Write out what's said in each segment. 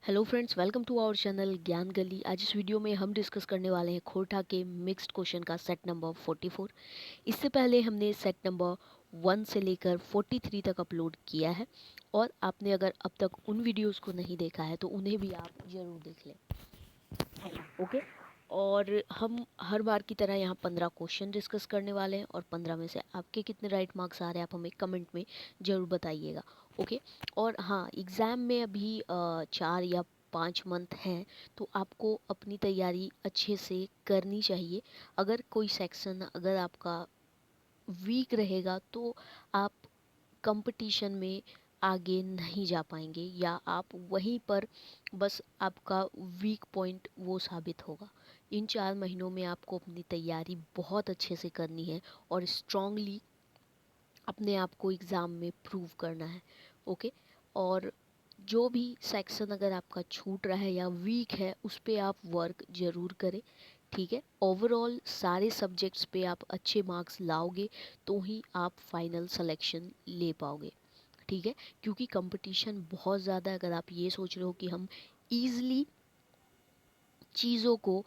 Hello friends, welcome to our channel Gyan Gali. आज इस video में हम डिस्कस करने वाले हैं खोरठा के मिक्स्ड क्वेश्चन का सेट नंबर 44। इससे पहले हमने सेट नंबर 1 से लेकर 43 तक अपलोड किया है, और आपने अगर अब तक उन वीडियोस को नहीं देखा है तो उन्हें भी आप ज़रूर देख लें। ओके। और हम हर बार की तरह यहाँ 15 क्वेश्चन डिस्कस करने वाले हैं, और 15 में से आपके कितने राइट मार्क्स आ रहे हैं आप हमें कमेंट में ज़रूर बताइएगा। ओके। और हाँ, एग्ज़ाम में अभी 4 या 5 मंथ हैं, तो आपको अपनी तैयारी अच्छे से करनी चाहिए। अगर कोई सेक्शन अगर आपका वीक रहेगा तो आप कंपटीशन में आगे नहीं जा पाएंगे, या आप वहीं पर बस आपका वीक पॉइंट वो साबित होगा। इन 4 महीनों में आपको अपनी तैयारी बहुत अच्छे से करनी है और स्ट्रांगली अपने आप को एग्ज़ाम में प्रूव करना है। ओके। और जो भी सेक्शन अगर आपका छूट रहा है या वीक है उस पे आप वर्क ज़रूर करें। ठीक है। ओवरऑल सारे सब्जेक्ट्स पे आप अच्छे मार्क्स लाओगे तो ही आप फाइनल सिलेक्शन ले पाओगे। ठीक है। क्योंकि कंपटीशन बहुत ज़्यादा है। अगर आप ये सोच रहे हो कि हम ईज़िली चीज़ों को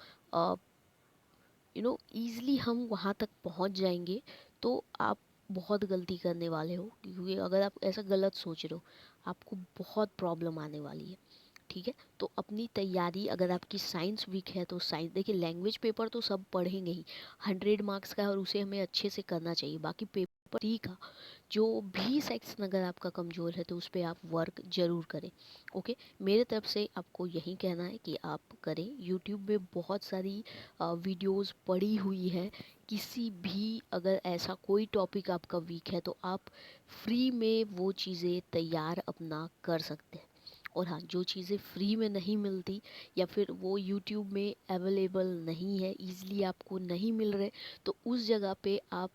ईज़िली हम वहाँ तक पहुँच जाएंगे, तो आप बहुत गलती करने वाले हो। क्योंकि अगर आप ऐसा गलत सोच रहे हो आपको बहुत प्रॉब्लम आने वाली है। ठीक है। तो अपनी तैयारी, अगर आपकी साइंस वीक है तो साइंस देखिए, लैंग्वेज पेपर तो सब पढ़ेंगे ही, 100 मार्क्स का है और उसे हमें अच्छे से करना चाहिए। बाकी पेपर ठीक है, जो भी सेक्शन अगर आपका कमज़ोर है तो उस पर आप वर्क ज़रूर करें। ओके। मेरे तरफ से आपको यही कहना है कि आप करें। यूट्यूब में बहुत सारी वीडियोस पड़ी हुई है। किसी भी अगर ऐसा कोई टॉपिक आपका वीक है तो आप फ्री में वो चीज़ें तैयार अपना कर सकते हैं। और हाँ, जो चीज़ें फ्री में नहीं मिलती या फिर वो यूट्यूब में अवेलेबल नहीं है, ईज़िली आपको नहीं मिल रहे, तो उस जगह पे आप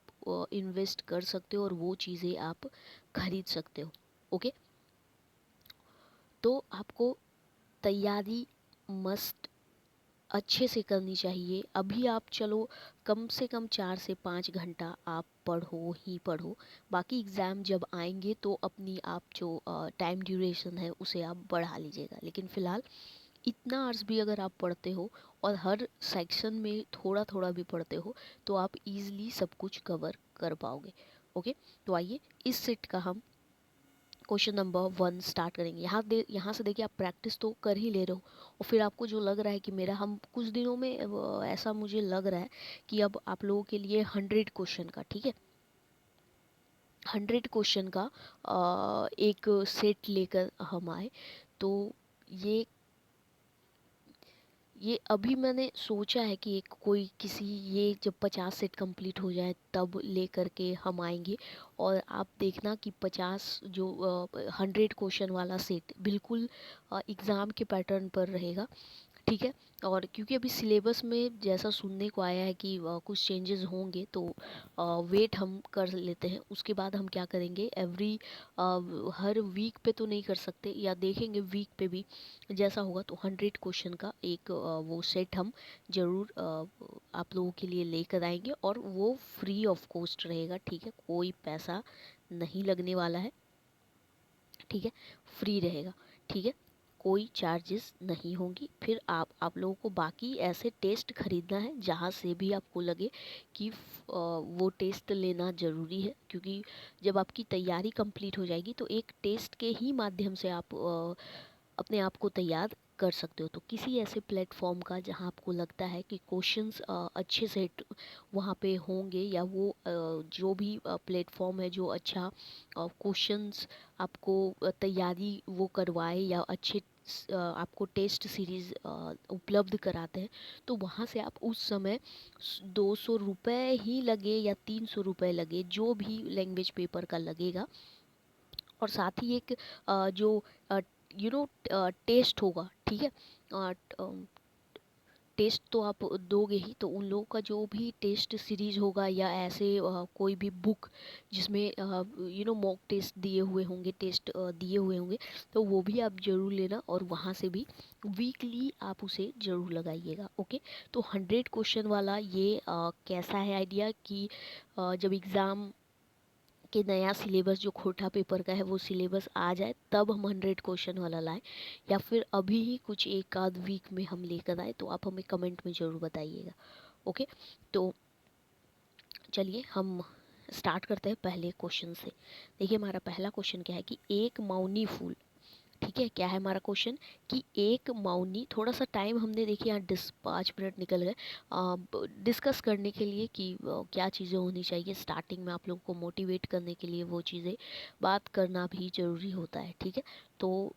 इन्वेस्ट कर सकते हो और वो चीज़ें आप खरीद सकते हो। ओके। तो आपको तैयारी मस्ट अच्छे से करनी चाहिए। अभी आप चलो कम से कम 4 से 5 घंटा आप पढ़ो ही पढ़ो। बाकी एग्ज़ाम जब आएंगे तो अपनी आप जो टाइम ड्यूरेशन है उसे आप बढ़ा लीजिएगा, लेकिन फ़िलहाल इतना आवर्स भी अगर आप पढ़ते हो और हर सेक्शन में थोड़ा थोड़ा भी पढ़ते हो तो आप इजीली सब कुछ कवर कर पाओगे। ओके। तो आइए इस सेट का हम क्वेश्चन नंबर 1 स्टार्ट करेंगे। यहाँ से देखिए, आप प्रैक्टिस तो कर ही ले रहे हो, और फिर आपको जो लग रहा है कि मेरा हम कुछ दिनों में ऐसा मुझे लग रहा है कि अब आप लोगों के लिए 100 क्वेश्चन का, ठीक है, 100 क्वेश्चन का एक सेट लेकर हम आए। तो ये ये अभी मैंने सोचा है कि एक कोई किसी, ये जब 50 सेट कंप्लीट हो जाए तब ले करके हम आएंगे। और आप देखना कि 50 जो 100 क्वेश्चन वाला सेट बिल्कुल एग्ज़ाम के पैटर्न पर रहेगा। ठीक है। और क्योंकि अभी सिलेबस में जैसा सुनने को आया है कि कुछ चेंजेस होंगे, तो वेट हम कर लेते हैं। उसके बाद हम क्या करेंगे, हर वीक पे तो नहीं कर सकते, या देखेंगे वीक पे भी जैसा होगा, तो 100 क्वेश्चन का एक वो सेट हम ज़रूर आप लोगों के लिए लेकर आएंगे, और वो फ्री ऑफ कॉस्ट रहेगा। ठीक है। कोई पैसा नहीं लगने वाला है। ठीक है। फ्री रहेगा। ठीक है। कोई चार्जेस नहीं होंगी। फिर आप लोगों को बाकी ऐसे टेस्ट खरीदना है जहाँ से भी आपको लगे कि वो टेस्ट लेना ज़रूरी है। क्योंकि जब आपकी तैयारी कंप्लीट हो जाएगी तो एक टेस्ट के ही माध्यम से आप अपने आप को तैयार कर सकते हो। तो किसी ऐसे प्लेटफॉर्म का जहाँ आपको लगता है कि क्वेश्चंस अच्छे से वहाँ पे होंगे, या वो जो भी प्लेटफॉर्म है जो अच्छा क्वेश्चंस आपको तैयारी वो करवाए, या अच्छे आपको टेस्ट सीरीज़ उपलब्ध कराते हैं, तो वहाँ से आप उस समय 200 रुपये ही लगे या 300 रुपये लगे, जो भी लैंग्वेज पेपर का लगेगा, और साथ ही एक जो टेस्ट होगा। ठीक है। टेस्ट तो आप दोगे ही, तो उन लोगों का जो भी टेस्ट सीरीज होगा, या ऐसे कोई भी बुक जिसमें मॉक टेस्ट दिए हुए होंगे, टेस्ट दिए हुए होंगे, तो वो भी आप ज़रूर लेना, और वहाँ से भी वीकली आप उसे ज़रूर लगाइएगा। ओके। तो 100 क्वेश्चन वाला ये कैसा है आइडिया कि जब एग्ज़ाम कि नया सिलेबस जो खोटा पेपर का है वो सिलेबस आ जाए तब हम 100 क्वेश्चन वाला लाएं, या फिर अभी ही कुछ एक आध वीक में हम लेकर आए, तो आप हमें कमेंट में ज़रूर बताइएगा। ओके, तो चलिए हम स्टार्ट करते हैं पहले क्वेश्चन से। देखिए हमारा पहला क्वेश्चन क्या है कि एक मौनी फूल, ठीक है, क्या है हमारा क्वेश्चन कि एक मौनी, थोड़ा सा टाइम हमने देखिए यहाँ 5 मिनट निकल गए डिस्कस करने के लिए कि क्या चीज़ें होनी चाहिए। स्टार्टिंग में आप लोगों को मोटिवेट करने के लिए वो चीज़ें बात करना भी ज़रूरी होता है, ठीक है। तो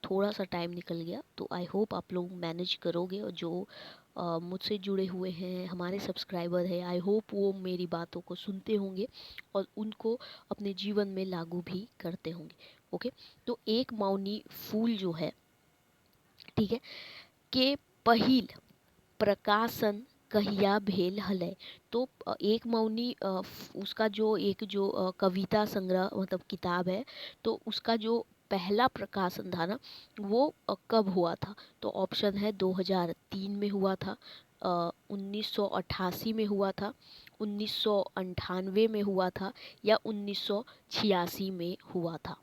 थोड़ा सा टाइम निकल गया, तो आई होप आप लोग मैनेज करोगे, और जो मुझसे जुड़े हुए हैं हमारे सब्सक्राइबर हैं, आई होप वो मेरी बातों को सुनते होंगे और उनको अपने जीवन में लागू भी करते होंगे। ओके, तो एक मौनी फूल जो है, ठीक है, के पहिल प्रकाशन कहिया भेल हलै। तो एक मौनी उसका जो एक जो कविता संग्रह मतलब किताब है, तो उसका जो पहला प्रकाशन था ना, वो कब हुआ था? तो ऑप्शन है 2003 में हुआ था, 1988 में हुआ था, 1998 में हुआ था, या 1986 में हुआ था।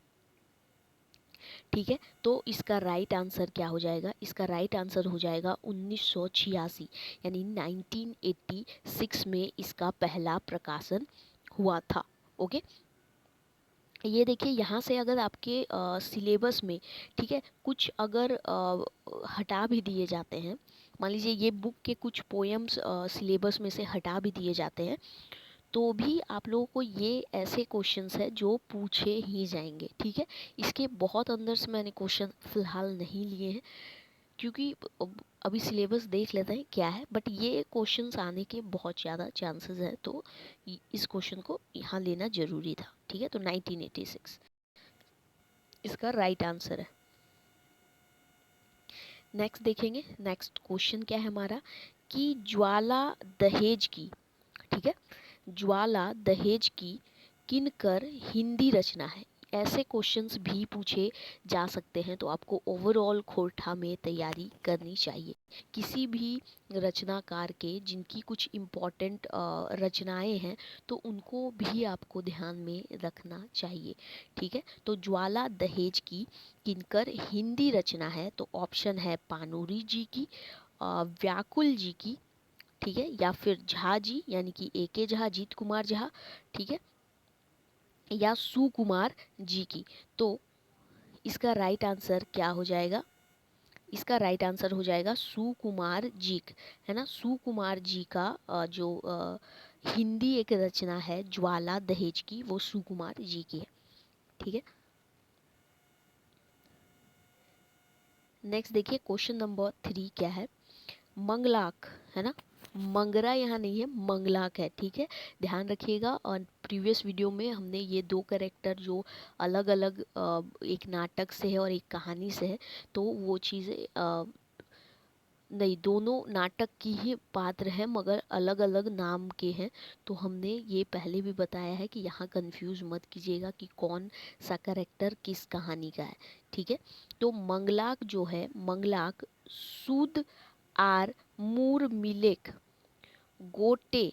ठीक है, तो इसका राइट आंसर क्या हो जाएगा? इसका राइट आंसर हो जाएगा 1986, यानी 1986 में इसका पहला प्रकाशन हुआ था। ओके, ये देखिए यहाँ से अगर आपके सिलेबस में, ठीक है, कुछ अगर हटा भी दिए जाते हैं, मान लीजिए ये बुक के कुछ पोएम्स सिलेबस में से हटा भी दिए जाते हैं, तो भी आप लोगों को ये ऐसे क्वेश्चंस है जो पूछे ही जाएंगे, ठीक है। इसके बहुत अंदर से मैंने क्वेश्चन फिलहाल नहीं लिए हैं, क्योंकि अभी सिलेबस देख लेते हैं क्या है, बट ये क्वेश्चंस आने के बहुत ज़्यादा चांसेस है, तो इस क्वेश्चन को यहाँ लेना ज़रूरी था, ठीक है। तो 1986 इसका राइट आंसर है। नेक्स्ट देखेंगे, नेक्स्ट क्वेश्चन क्या है हमारा कि ज्वाला दहेज की, ठीक है, ज्वाला दहेज की किनकर हिंदी रचना है? ऐसे क्वेश्चंस भी पूछे जा सकते हैं, तो आपको ओवरऑल खोरठा में तैयारी करनी चाहिए। किसी भी रचनाकार के जिनकी कुछ इम्पोर्टेंट रचनाएं हैं, तो उनको भी आपको ध्यान में रखना चाहिए, ठीक है। तो ज्वाला दहेज की किनकर हिंदी रचना है? तो ऑप्शन है पानूरी जी की, व्याकुल जी की, ठीक है, या फिर झा जी यानी कि ए के झा, जीत कुमार झा, ठीक है, या सुकुमार जी की। तो इसका राइट आंसर क्या हो जाएगा? इसका राइट आंसर हो जाएगा सुकुमार जी, है ना। सुकुमार जी का जो हिंदी एक रचना है ज्वाला दहेज की, वो सुकुमार जी की है, ठीक है। नेक्स्ट देखिए क्वेश्चन नंबर 3 क्या है, मंगलाक, है ना, मंगरा यहाँ नहीं है, मंगलाक है, ठीक है। ध्यान रखिएगा, और प्रीवियस वीडियो में हमने ये दो कैरेक्टर जो अलग अलग एक नाटक से है और एक कहानी से है, तो वो चीज़ें नहीं, दोनों नाटक की ही पात्र है मगर अलग अलग नाम के हैं। तो हमने ये पहले भी बताया है कि यहाँ कंफ्यूज मत कीजिएगा कि कौन सा कैरेक्टर किस कहानी का है, ठीक है। तो मंगलाक जो है, मंगलाक सूद आर मूर मिलेक गोटे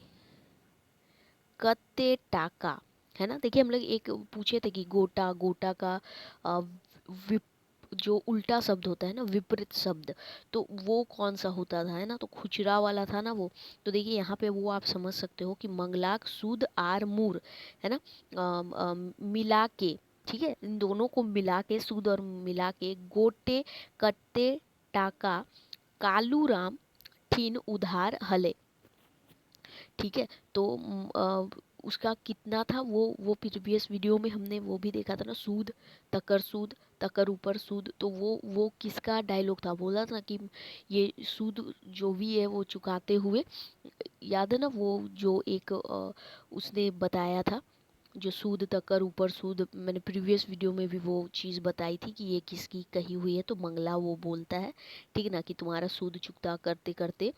कत्ते टाका, है ना। देखिए हम लोग एक पूछे थे कि गोटा, गोटा का अ, विप जो उल्टा शब्द होता है ना, विपरीत शब्द, तो वो कौन सा होता था, है ना। तो खुचरा वाला था ना वो। तो देखिए यहाँ पे वो आप समझ सकते हो कि मंगलाक सूद आर मूर, है ना, मिला के, ठीक है, इन दोनों को मिला के, सूद और मिला के, गोटे कट्टे टाका कालू राम ठीन उधार हले, ठीक है। तो उसका कितना था वो प्रीवियस वीडियो में हमने वो भी देखा था ना, सूद तकर ऊपर सूद, तो वो किसका डायलॉग था? बोला था कि ये सूद जो भी है वो चुकाते हुए, याद है ना, वो जो एक उसने बताया था, जो सूद तकर ऊपर सूद, मैंने प्रीवियस वीडियो में भी वो चीज़ बताई थी कि ये किसकी कही हुई है। तो मंगला वो बोलता है, ठीक है ना, कि तुम्हारा सूद चुकता करते करते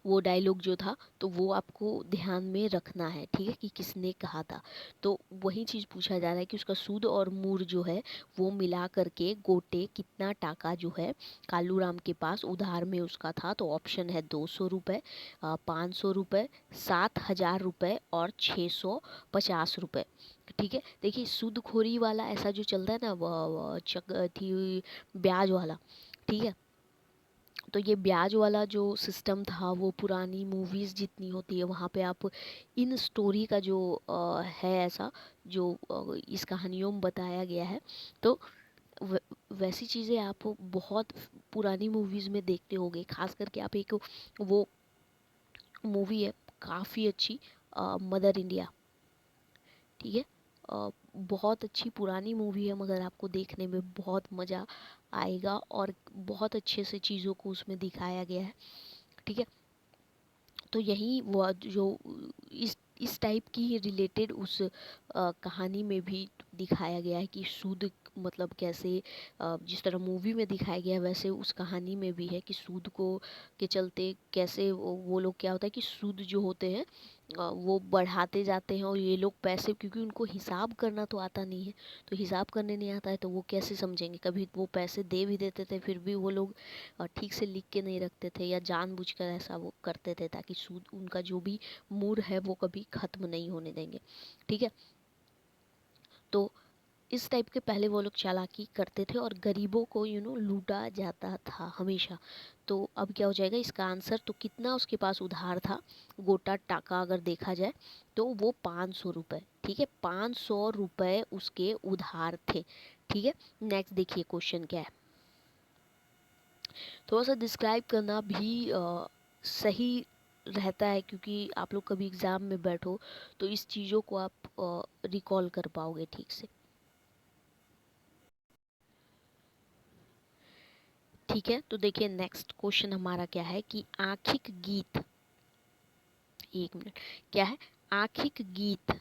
वो डायलॉग जो था तो वो आपको ध्यान में रखना है, ठीक है, कि किसने कहा था। तो वही चीज़ पूछा जा रहा है कि उसका सूद और मूर जो है वो मिला करके गोटे कितना टाका जो है कालू राम के पास उधार में उसका था। तो ऑप्शन है 200 रुपये, 500 रुपये, 7,000 रुपये और 650 रुपये। ठीक है, देखिए सूदखोरी वाला ऐसा जो चलता है ना, थी ब्याज वाला, ठीक है। तो ये ब्याज वाला जो सिस्टम था वो पुरानी मूवीज़ जितनी होती है वहाँ पे आप इन स्टोरी का जो है ऐसा जो इस कहानियों में बताया गया है, तो वैसी चीज़ें आप बहुत पुरानी मूवीज़ में देखते होंगे। खास करके आप एक वो मूवी है काफ़ी अच्छी, मदर इंडिया, ठीक है। बहुत अच्छी पुरानी मूवी है मगर आपको देखने में बहुत मज़ा आएगा और बहुत अच्छे से चीज़ों को उसमें दिखाया गया है, ठीक है। तो यही वो जो इस टाइप की ही रिलेटेड उस कहानी में भी दिखाया गया है कि सूद मतलब कैसे जिस तरह मूवी में दिखाया गया है वैसे उस कहानी में भी है कि सूद को के चलते कैसे वो लोग क्या होता है कि सूद जो होते हैं वो बढ़ाते जाते हैं और ये लोग पैसे, क्योंकि उनको हिसाब करना तो आता नहीं है, तो हिसाब करने नहीं आता है तो वो कैसे समझेंगे। कभी वो पैसे दे भी देते थे फिर भी वो लोग ठीक से लिख के नहीं रखते थे या जानबूझकर ऐसा वो करते थे ताकि सूद उनका जो भी मूड है वो कभी ख़त्म नहीं होने देंगे, ठीक है। तो इस टाइप के पहले वो लोग चालाकी करते थे और गरीबों को लूटा जाता था हमेशा। तो अब क्या हो जाएगा इसका आंसर, तो कितना उसके पास उधार था गोटा टाका अगर देखा जाए तो वो 500 रुपये, ठीक है, 500 रुपये उसके उधार थे, ठीक है। नेक्स्ट देखिए क्वेश्चन क्या है। थोड़ा सा डिस्क्राइब करना भी सही रहता है क्योंकि आप लोग कभी एग्ज़ाम में बैठो तो इस चीज़ों को आप रिकॉल कर पाओगे ठीक से, ठीक है। तो देखिए नेक्स्ट क्वेश्चन हमारा क्या है कि आखिक गीत, एक मिनट, क्या है, आखिक गीत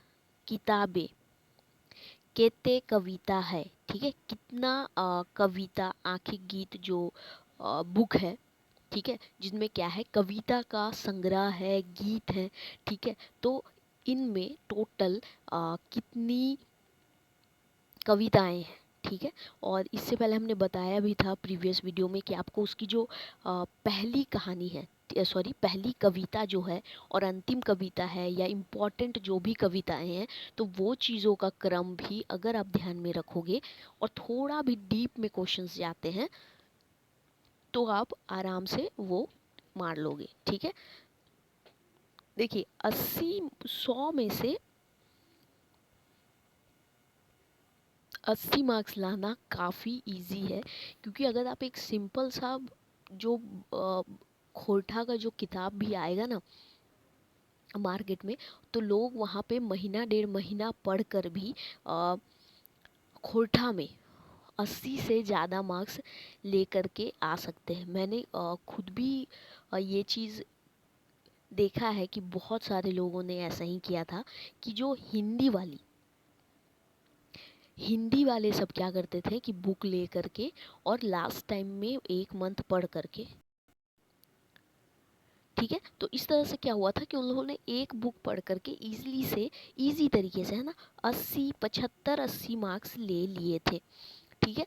किताबे केते कविता है, ठीक है, कितना कविता आखिक गीत जो बुक है, ठीक है, जिनमें क्या है कविता का संग्रह है, गीत है, ठीक है। तो इनमें टोटल कितनी कविताएं हैं, ठीक है। और इससे पहले हमने बताया भी था प्रीवियस वीडियो में कि आपको उसकी जो पहली कहानी है, सॉरी पहली कविता जो है और अंतिम कविता है या इम्पोर्टेंट जो भी कविताएं हैं, तो वो चीज़ों का क्रम भी अगर आप ध्यान में रखोगे और थोड़ा भी डीप में क्वेश्चंस जाते हैं तो आप आराम से वो मार लोगे, ठीक है। देखिए 100 में से 80 मार्क्स लाना काफ़ी इजी है क्योंकि अगर आप एक सिंपल सा जो खोरठा का जो किताब भी आएगा ना मार्केट में, तो लोग वहाँ पे महीना 1.5 महीना पढ़ कर भी खोरठा में 80 से ज़्यादा मार्क्स ले करके आ सकते हैं। मैंने खुद भी ये चीज़ देखा है कि बहुत सारे लोगों ने ऐसा ही किया था कि जो हिंदी वाले सब क्या करते थे कि बुक ले करके और लास्ट टाइम में 1 मंथ पढ़ करके, ठीक है। तो इस तरह से क्या हुआ था कि उन्होंने एक बुक पढ़ करके इजी तरीके से है ना 80 मार्क्स ले लिए थे, ठीक है।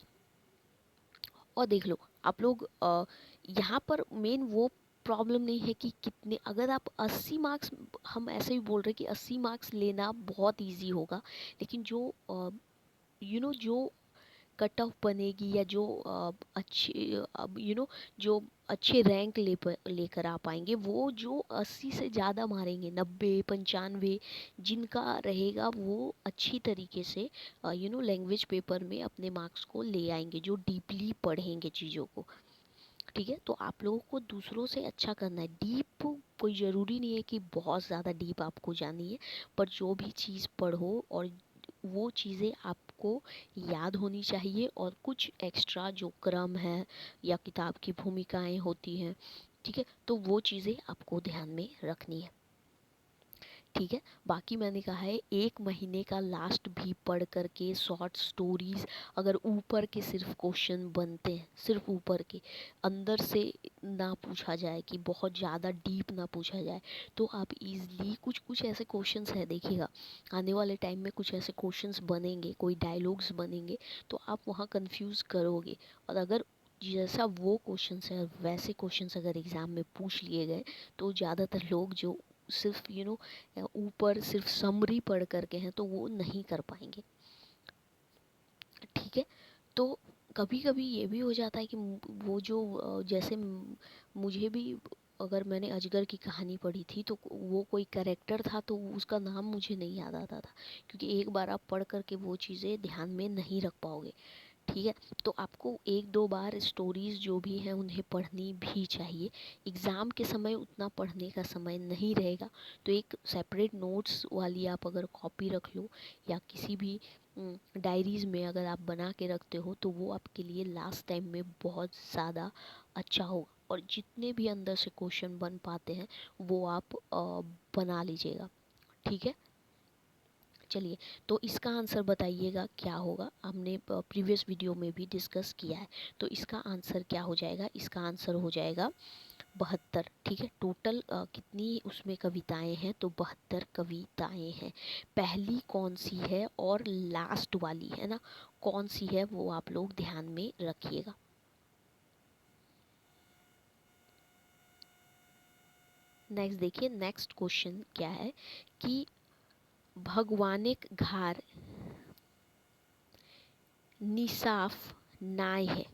और देख लो आप लोग यहाँ पर मेन वो प्रॉब्लम नहीं है कि कितने, अगर आप 80 मार्क्स, हम ऐसे ही बोल रहे कि 80 मार्क्स लेना बहुत इजी होगा, लेकिन जो जो कट ऑफ बनेगी या जो अच्छे अब जो अच्छे रैंक लेकर आ पाएंगे वो जो 80 से ज़्यादा मारेंगे, 90 95 जिनका रहेगा वो अच्छी तरीके से लैंग्वेज पेपर में अपने मार्क्स को ले आएंगे जो डीपली पढ़ेंगे चीज़ों को, ठीक है। तो आप लोगों को दूसरों से अच्छा करना है। डीप कोई ज़रूरी नहीं है कि बहुत ज़्यादा डीप आपको जानी है, पर जो भी चीज़ पढ़ो और वो चीज़ें आपको याद होनी चाहिए और कुछ एक्स्ट्रा जो क्रम है या किताब की भूमिकाएं होती हैं, ठीक है, तो वो चीज़ें आपको ध्यान में रखनी है, ठीक है। बाकी मैंने कहा है 1 महीने का लास्ट भी पढ़ करके शॉर्ट स्टोरीज अगर ऊपर के सिर्फ क्वेश्चन बनते हैं, सिर्फ ऊपर के, अंदर से ना पूछा जाए, कि बहुत ज़्यादा डीप ना पूछा जाए, तो आप इजली कुछ कुछ ऐसे क्वेश्चंस है, देखिएगा आने वाले टाइम में कुछ ऐसे क्वेश्चंस बनेंगे, कोई डायलॉग्स बनेंगे, तो आप वहाँ कंफ्यूज करोगे। और अगर जैसा वो क्वेश्चंस है वैसे क्वेश्चंस अगर एग्ज़ाम में पूछ लिए गए, तो ज़्यादातर लोग जो सिर्फ ऊपर सिर्फ समरी पढ़ करके हैं, तो वो नहीं कर पाएंगे। ठीक है। तो कभी कभी ये भी हो जाता है कि वो जो जैसे मुझे भी, अगर मैंने अजगर की कहानी पढ़ी थी तो वो कोई कैरेक्टर था, तो उसका नाम मुझे नहीं याद आता था, क्योंकि एक बार आप पढ़ करके वो चीज़ें ध्यान में नहीं रख पाओगे। ठीक है। तो आपको 1-2 बार स्टोरीज जो भी हैं उन्हें पढ़नी भी चाहिए। एग्ज़ाम के समय उतना पढ़ने का समय नहीं रहेगा, तो एक सेपरेट नोट्स वाली आप अगर कॉपी रख लो, या किसी भी डायरीज़ में अगर आप बना के रखते हो, तो वो आपके लिए लास्ट टाइम में बहुत ज़्यादा अच्छा होगा। और जितने भी अंदर से क्वेश्चन बन पाते हैं वो आप बना लीजिएगा। ठीक है। चलिए, तो इसका आंसर बताइएगा क्या होगा, हमने प्रीवियस वीडियो में भी डिस्कस किया है। तो इसका आंसर क्या हो जाएगा, इसका आंसर हो जाएगा 72। ठीक है। टोटल कितनी उसमें कविताएं हैं, तो 72 कविताएं हैं। पहली कौन सी है और लास्ट वाली है ना, कौन सी है वो आप लोग ध्यान में रखिएगा। नेक्स्ट देखिए, नेक्स्ट क्वेश्चन क्या है कि भगवानिक घार निसाफ नाय है।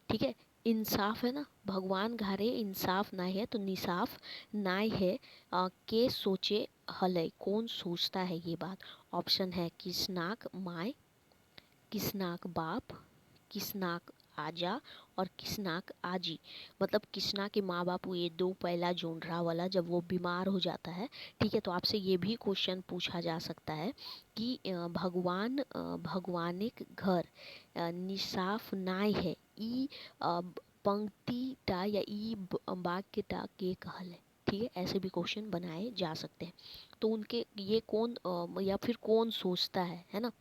ठीक है। इंसाफ है ना, भगवान घारे इंसाफ नाय है, तो निसाफ नाय है। के सोचे हलय, कौन सोचता है ये बात। ऑप्शन है किसनाक माय, किसनाक बाप, किसनाक आजा और किसनाक आजी। मतलब किसना के माँ बाप, ये दो पहला जोनरा वाला जब वो बीमार हो जाता है। ठीक है। तो आपसे ये भी क्वेश्चन पूछा जा सकता है कि भगवानिक घर निसाफ नाय है, ई पंक्ति टा या ई वाक्य टा के कहल है। ठीक है। ऐसे भी क्वेश्चन बनाए जा सकते हैं। तो उनके ये कौन या फिर कौन सोचता है ना,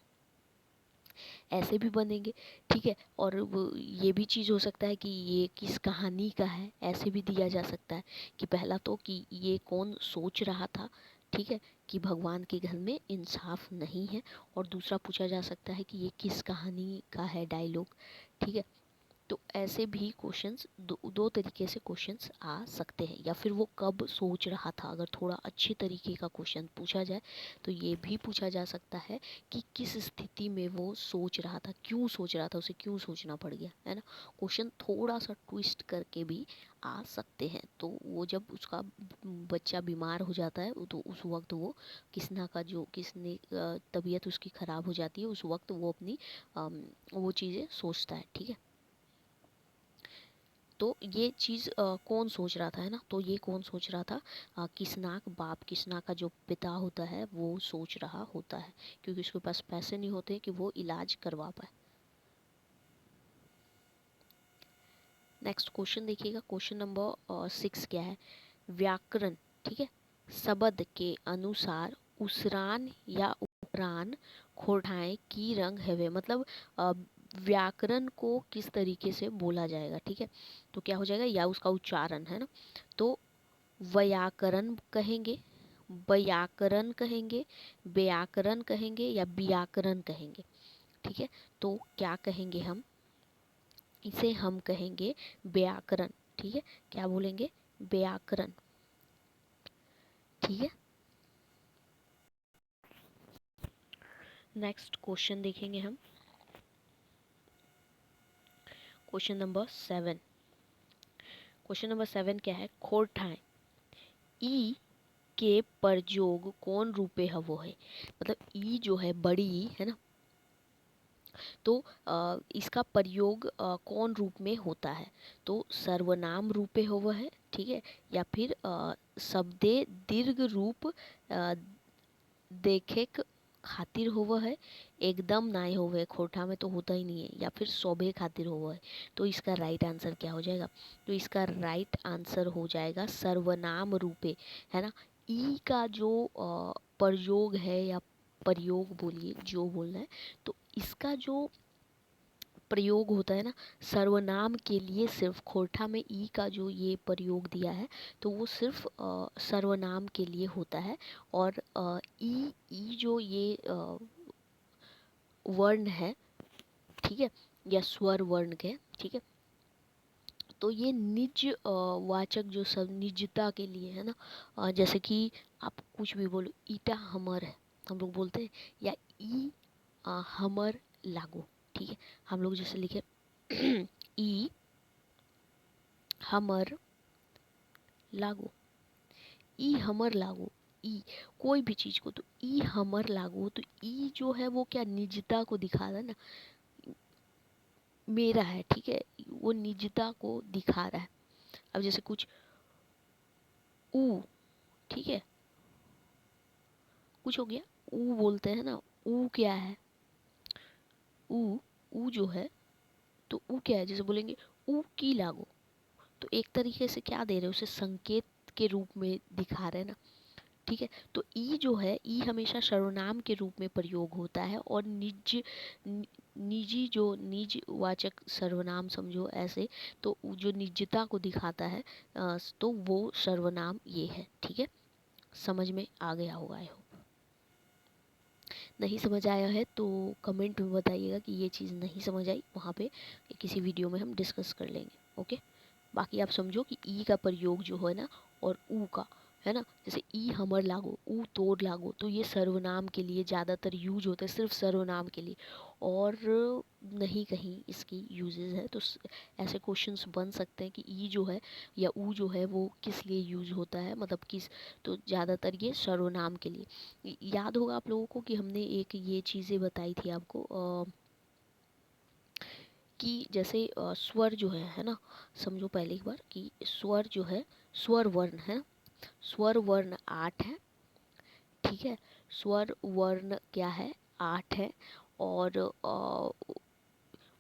ऐसे भी बनेंगे। ठीक है। और ये भी चीज़ हो सकता है कि ये किस कहानी का है, ऐसे भी दिया जा सकता है। कि पहला तो कि ये कौन सोच रहा था, ठीक है, कि भगवान के घर में इंसाफ नहीं है। और दूसरा पूछा जा सकता है कि ये किस कहानी का है डायलॉग। ठीक है। तो ऐसे भी क्वेश्चंस दो तरीके से क्वेश्चंस आ सकते हैं। या फिर वो कब सोच रहा था, अगर थोड़ा अच्छी तरीके का क्वेश्चन पूछा जाए तो ये भी पूछा जा सकता है कि किस स्थिति में वो सोच रहा था, क्यों सोच रहा था, उसे क्यों सोचना पड़ गया, है ना। क्वेश्चन थोड़ा सा ट्विस्ट करके भी आ सकते हैं। तो वो जब उसका बच्चा बीमार हो जाता है, तो उस वक्त वो किसना का जो किसने तबीयत उसकी ख़राब हो जाती है, उस वक्त वो अपनी वो चीज़ें सोचता है। ठीक है। तो ये चीज़ कौन सोच रहा था, है ना, तो ये कौन सोच रहा था, किसनाक बाप, किसना का जो पिता होता है वो सोच रहा होता है, क्योंकि उसके पास पैसे नहीं होते कि वो इलाज करवा पाए। नेक्स्ट क्वेश्चन देखिएगा, क्वेश्चन नंबर 6 क्या है, व्याकरण। ठीक है। शब्द के अनुसार उसरान या उपरान खोढ़ाएं की रंग हैवे, मतलब व्याकरण को किस तरीके से बोला जाएगा। ठीक है। तो क्या हो जाएगा, या उसका उच्चारण, है ना, तो व्याकरण कहेंगे, व्याकरण कहेंगे, व्याकरण कहेंगे या व्याकरण कहेंगे। ठीक है। तो क्या कहेंगे हम, इसे हम कहेंगे व्याकरण। ठीक है। क्या बोलेंगे, व्याकरण। ठीक है। नेक्स्ट क्वेश्चन देखेंगे हम, क्वेश्चन नंबर 7। क्वेश्चन नंबर 7 क्या है, खोरठाएं ई के प्रयोग कौन रूपे हवो है। मतलब ई जो है बड़ी ई, है ना, तो इसका प्रयोग कौन रूप में होता है, तो सर्वनाम रूपे होवो है। ठीक है। या फिर शब्दे दीर्घ रूप देखे खातिर होवो है, एकदम नाय होवे, खोटा में तो होता ही नहीं है, या फिर शोभे खातिर होवो है। तो इसका राइट आंसर क्या हो जाएगा, तो इसका राइट आंसर हो जाएगा सर्वनाम रूपे, है ना। ई का जो प्रयोग है या प्रयोग बोलिए जो बोलना है, तो इसका जो प्रयोग होता है ना सर्वनाम के लिए, सिर्फ खोरठा में ई का जो ये प्रयोग दिया है तो वो सिर्फ सर्वनाम के लिए होता है। और ई ई जो ये वर्ण है, ठीक है, या स्वर वर्ण के, ठीक है, तो ये निज वाचक जो सब निजता के लिए है ना, जैसे कि आप कुछ भी बोलो, ईटा हमर है हम लोग बोलते हैं, या ई हमर लागू, ठीक है, हम लोग जैसे लिखे ई हमर लागू, ई हमर लागू, ई कोई भी चीज को, तो ई हमर लागू, तो ई जो है वो क्या निजता को दिखा रहा है ना, मेरा है, ठीक है, वो निजता को दिखा रहा है। अब जैसे कुछ ऊ, ठीक है, कुछ हो गया, ऊ बोलते हैं ना, ऊ क्या है, ऊ, ऊ जो है, तो ऊ क्या है, जैसे बोलेंगे ऊ की लागू, तो एक तरीके से क्या दे रहे हैं, उसे संकेत के रूप में दिखा रहे हैं ना, ठीक है। तो ई जो है, ई हमेशा सर्वनाम के रूप में प्रयोग होता है, और निजी जो निज वाचक सर्वनाम समझो ऐसे, तो जो निजता को दिखाता है तो वो सर्वनाम ये है, ठीक है। समझ में आ गया होगा, आई होप। नहीं समझ आया है तो कमेंट में बताइएगा कि ये चीज़ नहीं समझ आई, वहाँ पे किसी वीडियो में हम डिस्कस कर लेंगे, ओके। बाकी आप समझो कि ई का प्रयोग जो है ना, और ऊ का है ना, जैसे ई हमर लागो, ऊ तोड़ लागो, तो ये सर्वनाम के लिए ज़्यादातर यूज होते हैं, सिर्फ सर्वनाम के लिए, और नहीं कहीं इसकी यूजेस है। तो ऐसे क्वेश्चंस बन सकते हैं कि ई जो है या ऊ जो है वो किस लिए यूज होता है, मतलब किस, तो ज़्यादातर ये सर्वनाम के लिए। याद होगा आप लोगों को कि हमने एक ये चीज़ें बताई थी आपको कि जैसे स्वर जो है ना, समझो पहले एक बार कि स्वर जो है, स्वर वर्ण है, स्वर वर्ण 8 है, ठीक है, स्वर वर्ण क्या है, 8 है, और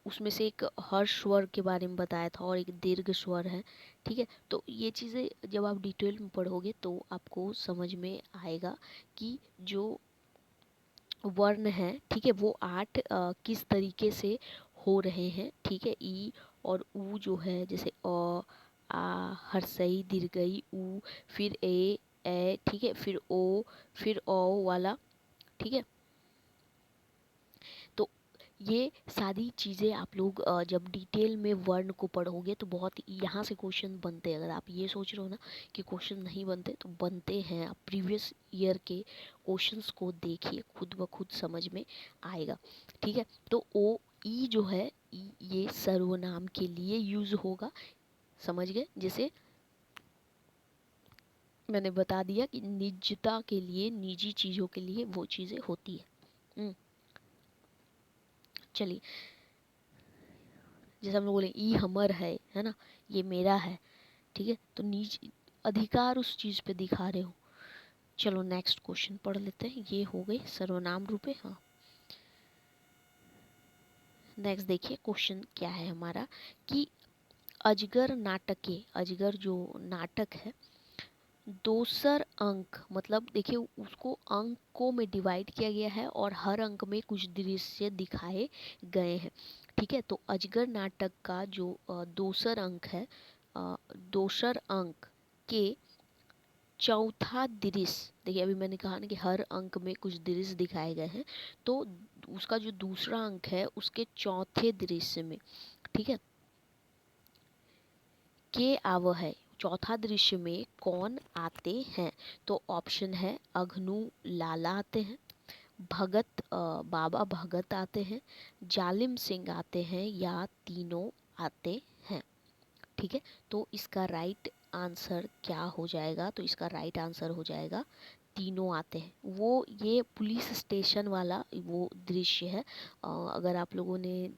उसमें से एक हर्ष स्वर के बारे में बताया था, और एक दीर्घ स्वर है, ठीक है। तो ये चीज़ें जब आप डिटेल में पढ़ोगे तो आपको समझ में आएगा कि जो वर्ण है, ठीक है, वो 8 किस तरीके से हो रहे हैं, ठीक है। ई और ऊ जो है, जैसे अ आ हर्सई दीर्घई ऊ, फिर ए, ठीक है, फिर ओ, फिर ओ वाला, ठीक है। तो ये सारी चीज़ें आप लोग जब डिटेल में वर्ण को पढ़ोगे तो बहुत यहाँ से क्वेश्चन बनते हैं। अगर आप ये सोच रहे हो ना कि क्वेश्चन नहीं बनते, तो बनते हैं। आप प्रीवियस ईयर के क्वेश्चंस को देखिए, खुद ब खुद समझ में आएगा, ठीक है। तो ओ ई जो है, ये सर्वनाम के लिए यूज होगा, समझ गए। जैसे मैंने बता दिया कि निजता के लिए, निजी चीज़ों के लिए वो चीज़ें होती है। चलिए, जैसे हम लोग बोले ई हमर है ना, ये मेरा है, ठीक है, तो निज अधिकार उस चीज़ पे दिखा रहे हो। चलो नेक्स्ट क्वेश्चन पढ़ लेते हैं, ये हो गई सर्वनाम रूपे। हाँ, नेक्स्ट देखिए क्वेश्चन क्या है हमारा कि अजगर नाटके, अजगर जो नाटक है, दोसर अंक, मतलब देखिए उसको अंकों में डिवाइड किया गया है और हर अंक में कुछ दृश्य दिखाए गए हैं, ठीक है। तो अजगर नाटक का जो दोसर अंक है, दोसर अंक के चौथा दृश्य, देखिए अभी मैंने कहा ना कि हर अंक में कुछ दृश्य दिखाए गए हैं, तो उसका जो दूसरा अंक है उसके चौथे दृश्य में, ठीक है, के आव है, चौथा दृश्य में कौन आते हैं। तो ऑप्शन है अघनु लाला आते हैं, भगत बाबा भगत आते हैं, जालिम सिंह आते हैं, या तीनों आते हैं, ठीक है। तो इसका राइट आंसर क्या हो जाएगा, तो इसका राइट आंसर हो जाएगा तीनों आते हैं। वो ये पुलिस स्टेशन वाला वो दृश्य है। अगर आप लोगों ने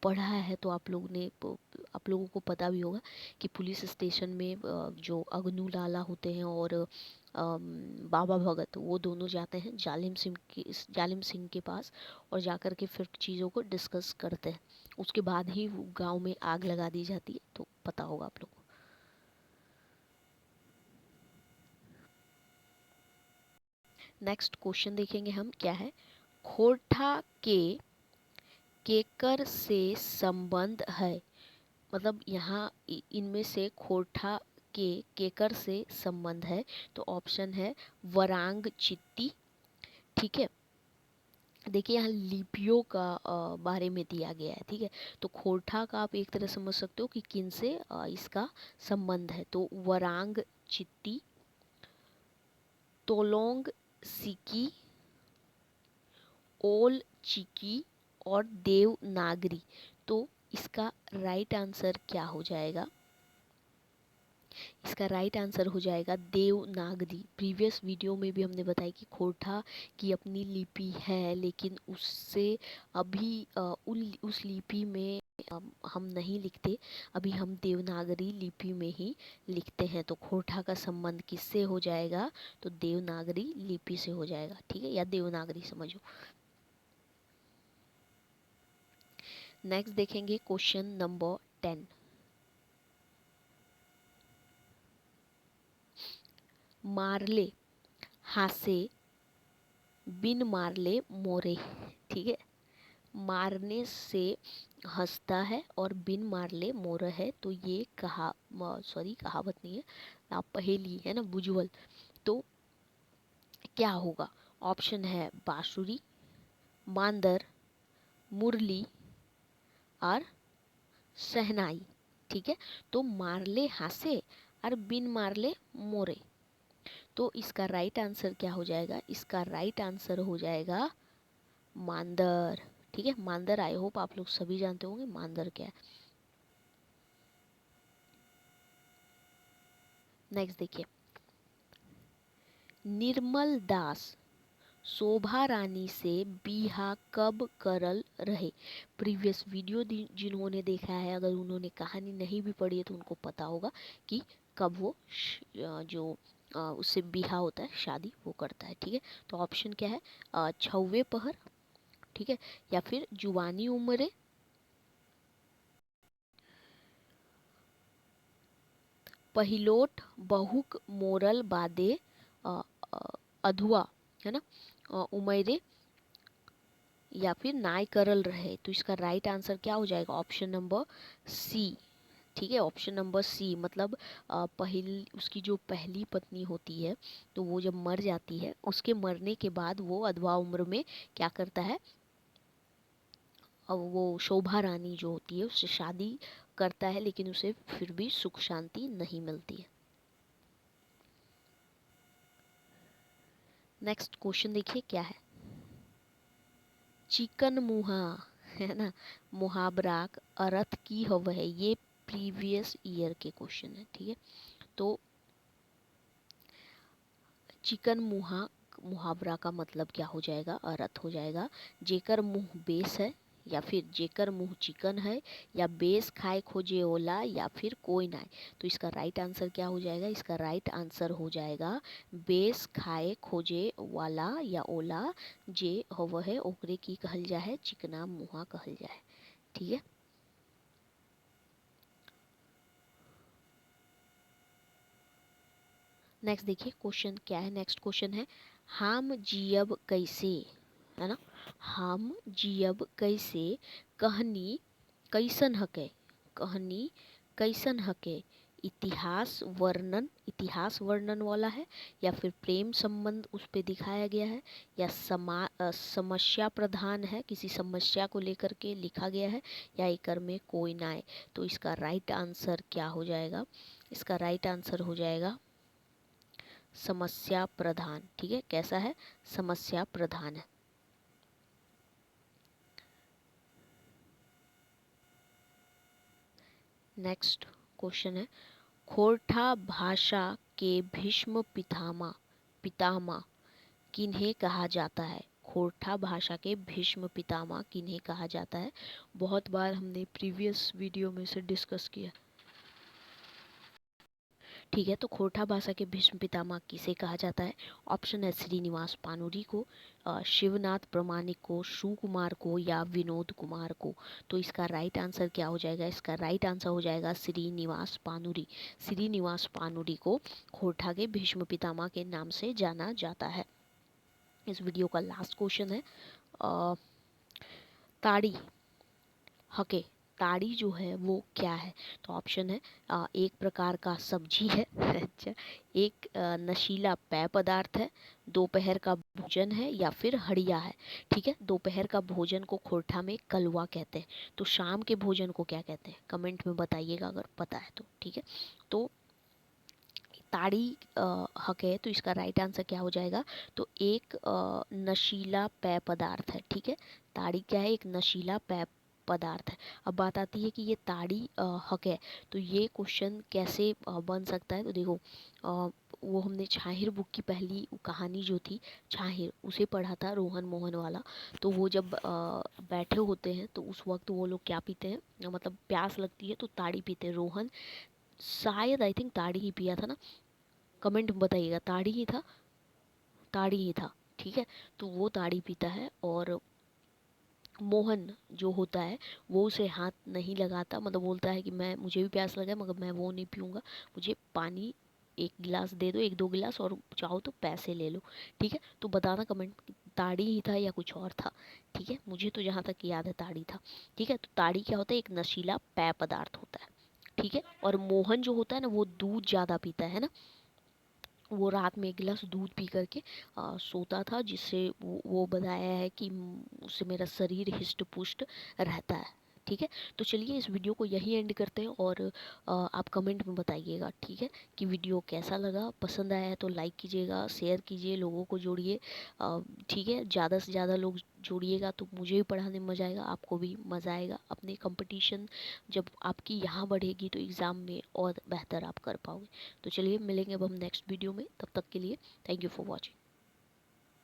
पढ़ा है तो आप लोगों को पता भी होगा कि पुलिस स्टेशन में जो अगनू लाला होते हैं और बाबा भगत, वो दोनों जाते हैं जालिम सिंह के पास, और जाकर के फिर चीज़ों को डिस्कस करते हैं। उसके बाद ही वो गांव में आग लगा दी जाती है, तो पता होगा आप लोगों को। नेक्स्ट क्वेश्चन देखेंगे हम, क्या है, खोरठा के केकर से संबंध है। मतलब यहाँ इनमें से खोरठा के केकर से संबंध है, तो ऑप्शन है वरांग चित्ती। ठीक है, देखिए यहाँ लिपियों का बारे में दिया गया है। ठीक है, तो खोरठा का आप एक तरह समझ सकते हो कि किन से इसका संबंध है, तो वरांग चित्ती, तोलोंग सिकी, ओल चिकी और देवनागरी। तो इसका राइट आंसर क्या हो जाएगा, इसका राइट आंसर हो जाएगा देवनागरी। प्रीवियस वीडियो में भी हमने बताया कि खोरठा की अपनी लिपि है, लेकिन उससे अभी उस लिपि में हम नहीं लिखते, अभी हम देवनागरी लिपि में ही लिखते हैं। तो खोरठा का संबंध किससे हो जाएगा, तो देवनागरी लिपि से हो जाएगा। ठीक है, या देवनागरी समझो। नेक्स्ट देखेंगे क्वेश्चन नंबर 10। मारले हासे बिन मारले मोरे। ठीक है, मारने से हंसता है और बिन मारले मोर है, तो ये कहावत नहीं है, आप पहेली है ना, बुजुअल। तो क्या होगा, ऑप्शन है बांसुरी, मांदर, मुरली और शहनाई। ठीक है, तो मारले हासे और बिन मारले मोरे, तो इसका राइट आंसर क्या हो जाएगा, इसका राइट आंसर हो जाएगा मांदर। ठीक है, मांदर, आई होप आप लोग सभी जानते होंगे मांदर क्या है। नेक्स्ट देखिए, निर्मल दास शोभा रानी से बिहा कब करल रहे। प्रीवियस वीडियो जिन्होंने देखा है, अगर उन्होंने कहानी नहीं भी पढ़ी है तो उनको पता होगा कि कब वो जो उससे बिहा होता है, शादी वो करता है। ठीक है, तो ऑप्शन क्या है, 6वें पहर, ठीक है, या फिर जुवानी उम्रे, पहिलोट बहुक मोरल बादे अ, अ, अधुआ, है ना, उमरे, या फिर नाय करल रहे। तो इसका राइट आंसर क्या हो जाएगा, ऑप्शन नंबर सी। ठीक है, ऑप्शन नंबर सी, मतलब उसकी जो पहली पत्नी होती है, तो वो जब मर जाती है, उसके मरने के बाद वो अधवा उम्र में क्या करता है, अब वो शोभा रानी जो होती है उससे शादी करता है, लेकिन उसे फिर भी सुख शांति नहीं मिलती है। नेक्स्ट क्वेश्चन देखिए क्या है, चिकन मुहा, है ना, मुहावराक अर्थ की हव है। ये प्रीवियस ईयर के क्वेश्चन है। ठीक है, तो चिकन मुहा मुहावरा का मतलब क्या हो जाएगा, अर्थ हो जाएगा जेकर मुंह बेस है, या फिर जेकर मुंह चिकन है, या बेस खाए खोजे ओला, या फिर कोई ना। तो इसका राइट आंसर क्या हो जाएगा, इसका राइट आंसर हो जाएगा बेस खाए खोजे वाला या ओला जे होव है, ओकरे की कहल जाए चिकना मुहा कहल जाए। ठीक है, नेक्स्ट देखिए क्वेश्चन क्या है, नेक्स्ट क्वेश्चन है, हम जियब कैसे, है ना, हम जियब कैसे, कहनी कैसन हके, कहनी कैसन हके, इतिहास वर्णन वाला है, या फिर प्रेम संबंध उस पे दिखाया गया है, या समस्या प्रधान है, किसी समस्या को लेकर के लिखा गया है, या एकर में कोई ना है। तो इसका राइट आंसर क्या हो जाएगा, इसका राइट आंसर हो जाएगा समस्या प्रधान। ठीक है, कैसा है, समस्या प्रधान है। नेक्स्ट क्वेश्चन है, खोरठा भाषा के भीष्म पितामह किन्हें कहा जाता है। खोरठा भाषा के भीष्म पितामह किन्हें कहा जाता है, बहुत बार हमने प्रीवियस वीडियो में से डिस्कस किया। ठीक है, तो खोरठा भाषा के भीष्म पितामह किसे कहा जाता है, ऑप्शन है श्रीनिवास पानुरी को, शिवनाथ प्रामाणिक को, सुकुमार को, या विनोद कुमार को। तो इसका राइट आंसर क्या हो जाएगा, इसका राइट आंसर हो जाएगा श्रीनिवास पानुरी। श्रीनिवास पानुरी को खोरठा के भीष्म पितामह के नाम से जाना जाता है। इस वीडियो का लास्ट क्वेश्चन है, अ, ताड़ी हके, ताड़ी जो है वो क्या है? तो ऑप्शन है, एक प्रकार का सब्जी है अच्छा, एक नशीला पेय पदार्थ है, दोपहर का भोजन है, या फिर हड़िया है। ठीक है, दोपहर का भोजन को खोरठा में कलवा कहते हैं। तो शाम के भोजन को क्या कहते हैं? कमेंट में बताइएगा अगर पता है तो। ठीक है, तो ताड़ी हक है, तो इसका राइट आंसर क्या हो जाएगा? तो एक नशीला पेय पदार्थ है। ठीक है, ताड़ी क्या है? एक नशीला पेय पदार्थ है। अब बात आती है कि ये ताड़ी हक है, तो ये क्वेश्चन कैसे बन सकता है? तो देखो, वो हमने छाहिर बुक की पहली कहानी जो थी छाहिर, उसे पढ़ा था, रोहन मोहन वाला। तो वो जब बैठे होते हैं तो उस वक्त वो लोग क्या पीते हैं, मतलब प्यास लगती है तो ताड़ी पीते हैं। रोहन शायद आई थिंक ताड़ी ही पिया था ना, कमेंट में बताइएगा। ताड़ी ही था, ताड़ी ही था। ठीक है, तो वो ताड़ी पीता है, और मोहन जो होता है वो उसे हाथ नहीं लगाता, मतलब बोलता है कि मैं, मुझे भी प्यास लगा है मगर मैं वो नहीं पीऊँगा, मुझे पानी एक गिलास दे दो, एक दो गिलास, और चाहो तो पैसे ले लो। ठीक है, तो बताना कमेंट में, ताड़ी ही था या कुछ और था? ठीक है, मुझे तो जहाँ तक याद है ताड़ी था। ठीक है, तो ताड़ी क्या होता है? एक नशीला पेय पदार्थ होता है। ठीक है, और मोहन जो होता है ना, वो दूध ज़्यादा पीता है ना, वो रात में एक गिलास दूध पी करके सोता था, जिससे वो बताया है कि उससे मेरा शरीर हिष्ट पुष्ट रहता है। ठीक है, तो चलिए इस वीडियो को यही एंड करते हैं, और आप कमेंट में बताइएगा। ठीक है, कि वीडियो कैसा लगा, पसंद आया है तो लाइक कीजिएगा, शेयर कीजिए, लोगों को जोड़िए। ठीक है, ज़्यादा से ज़्यादा लोग जोड़िएगा तो मुझे भी पढ़ाने में मज़ा आएगा, आपको भी मज़ा आएगा। अपनी कंपटीशन जब आपकी यहाँ बढ़ेगी तो एग्ज़ाम में और बेहतर आप कर पाओगे। तो चलिए मिलेंगे अब हम नेक्स्ट वीडियो में, तब तक के लिए थैंक यू फॉर वॉचिंग।